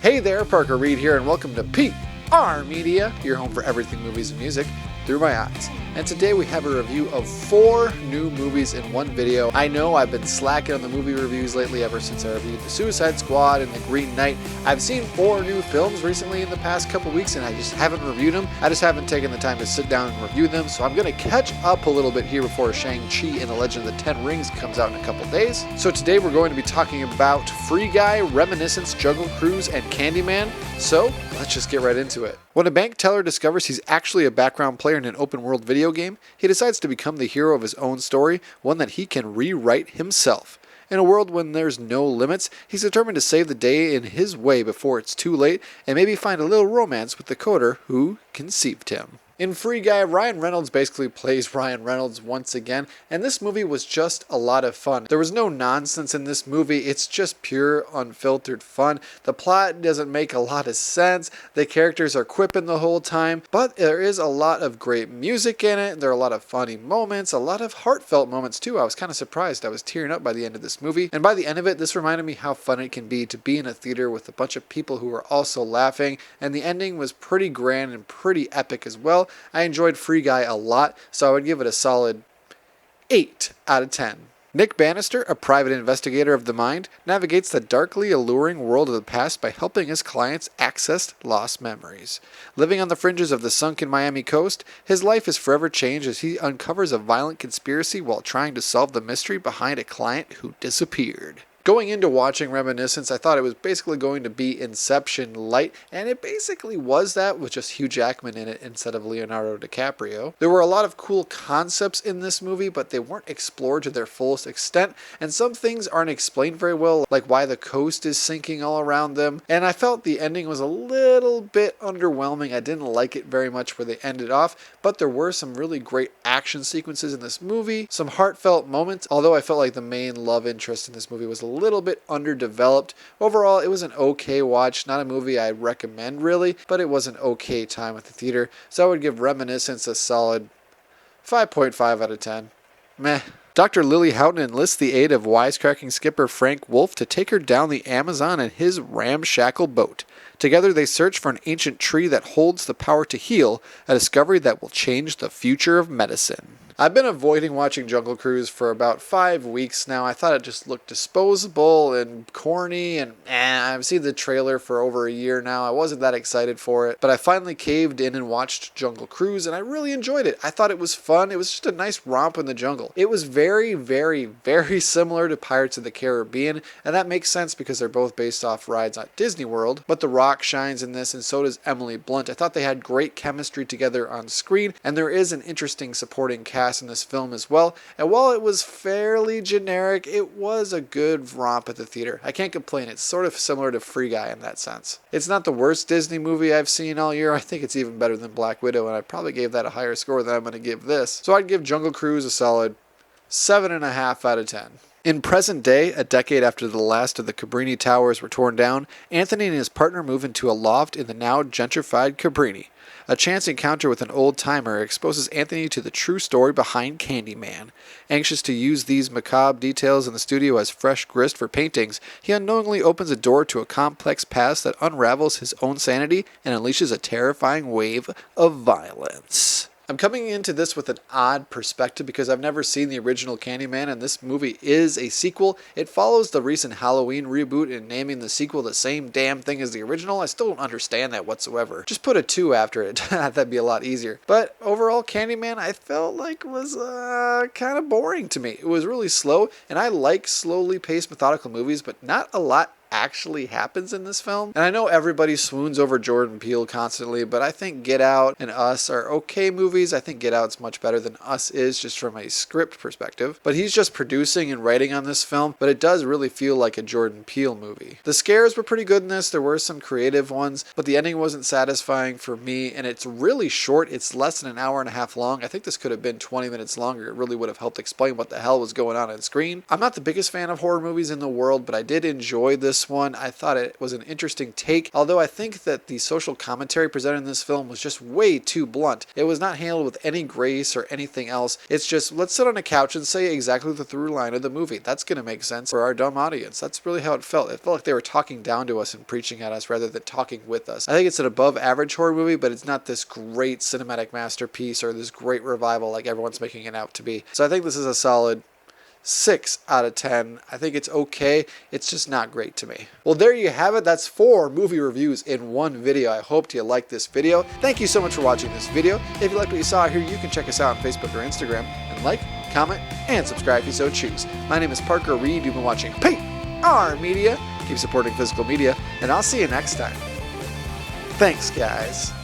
Hey there, Parker Reed here, and welcome to PR Media, your home for everything movies and music through my eyes. And today we have a review of 4 new movies in one video. I know I've been slacking on the movie reviews lately ever since I reviewed The Suicide Squad and The Green Knight. I've seen 4 new films recently in the past couple weeks and I just haven't reviewed them. I just haven't taken the time to sit down and review them, so I'm going to catch up a little bit here before Shang-Chi and the Legend of the Ten Rings comes out in a couple days. So today we're going to be talking about Free Guy, Reminiscence, Jungle Cruise, and Candyman. So let's just get right into it. When a bank teller discovers he's actually a background player in an open world video game, he decides to become the hero of his own story, one that he can rewrite himself. In a world when there's no limits, he's determined to save the day in his way before it's too late, and maybe find a little romance with the coder who conceived him. In Free Guy, Ryan Reynolds basically plays Ryan Reynolds once again, and this movie was just a lot of fun. There was no nonsense in this movie, it's just pure, unfiltered fun. The plot doesn't make a lot of sense, the characters are quipping the whole time, but there is a lot of great music in it, there are a lot of funny moments, a lot of heartfelt moments too. I was kind of surprised, I was tearing up by the end of this movie, and by the end of it, this reminded me how fun it can be to be in a theater with a bunch of people who are also laughing, and the ending was pretty grand and pretty epic as well. I enjoyed Free Guy a lot, so I would give it a solid 8 out of 10. Nick Bannister, a private investigator of the mind, navigates the darkly alluring world of the past by helping his clients access lost memories. Living on the fringes of the sunken Miami coast, his life is forever changed as he uncovers a violent conspiracy while trying to solve the mystery behind a client who disappeared. Going into watching Reminiscence, I thought it was basically going to be Inception light, and it basically was that with just Hugh Jackman in it instead of Leonardo DiCaprio. There were a lot of cool concepts in this movie, but they weren't explored to their fullest extent, and some things aren't explained very well, like why the coast is sinking all around them, and I felt the ending was a little bit underwhelming. I didn't like it very much where they ended off, but there were some really great action sequences in this movie, some heartfelt moments, although I felt like the main love interest in this movie was a little bit underdeveloped. Overall, it was an okay watch, not a movie I'd recommend really, but it was an okay time at the theater, so I would give Reminiscence a solid 5.5 out of 10. Meh. Dr. Lily Houghton enlists the aid of wisecracking skipper Frank Wolf to take her down the Amazon in his ramshackle boat. Together they search for an ancient tree that holds the power to heal, a discovery that will change the future of medicine. I've been avoiding watching Jungle Cruise for about 5 weeks now. I thought it just looked disposable and corny, and I've seen the trailer for over a year now. I wasn't that excited for it, but I finally caved in and watched Jungle Cruise, and I really enjoyed it. I thought it was fun. It was just a nice romp in the jungle. It was very, very, very similar to Pirates of the Caribbean, and that makes sense because they're both based off rides at Disney World, but The Rock shines in this, and so does Emily Blunt. I thought they had great chemistry together on screen, and there is an interesting supporting cast in this film as well, and while it was fairly generic, it was a good romp at the theater. I can't complain. It's sort of similar to Free Guy in that sense. It's not the worst Disney movie I've seen all year. I think it's even better than Black Widow, and I probably gave that a higher score than I'm going to give this. So I'd give Jungle Cruise a solid 7.5 out of 10. In present day, a decade after the last of the Cabrini Towers were torn down, Anthony and his partner move into a loft in the now gentrified Cabrini. A chance encounter with an old-timer exposes Anthony to the true story behind Candyman. Anxious to use these macabre details in the studio as fresh grist for paintings, he unknowingly opens a door to a complex past that unravels his own sanity and unleashes a terrifying wave of violence. I'm coming into this with an odd perspective because I've never seen the original Candyman, and this movie is a sequel. It follows the recent Halloween reboot in naming the sequel the same damn thing as the original. I still don't understand that whatsoever. Just put a 2 after it. That'd be a lot easier. But overall, Candyman I felt like was kind of boring to me. It was really slow, and I like slowly paced methodical movies, but not a lot actually happens in this film. And I know everybody swoons over Jordan Peele constantly, but I think Get Out and Us are okay movies. I think Get Out's much better than Us is, just from a script perspective. But he's just producing and writing on this film, but it does really feel like a Jordan Peele movie. The scares were pretty good in this. There were some creative ones, but the ending wasn't satisfying for me, and it's really short. It's less than an hour and a half long. I think this could have been 20 minutes longer. It really would have helped explain what the hell was going on screen. I'm not the biggest fan of horror movies in the world, but I did enjoy this this one. I thought it was an interesting take, although I think that the social commentary presented in this film was just way too blunt. It was not handled with any grace or anything else. It's just, let's sit on a couch and say exactly the through line of the movie. That's going to make sense for our dumb audience. That's really how it felt. It felt like they were talking down to us and preaching at us rather than talking with us. I think it's an above average horror movie, but it's not this great cinematic masterpiece or this great revival like everyone's making it out to be. So I think this is a solid 6 out of 10. I think it's okay. It's just not great to me. Well, there you have it. That's 4 movie reviews in one video. I hope you liked this video. Thank you so much for watching this video. If you liked what you saw here, you can check us out on Facebook or Instagram and like, comment, and subscribe if you so choose. My name is Parker Reed. You've been watching PR Media. Keep supporting physical media, and I'll see you next time. Thanks, guys.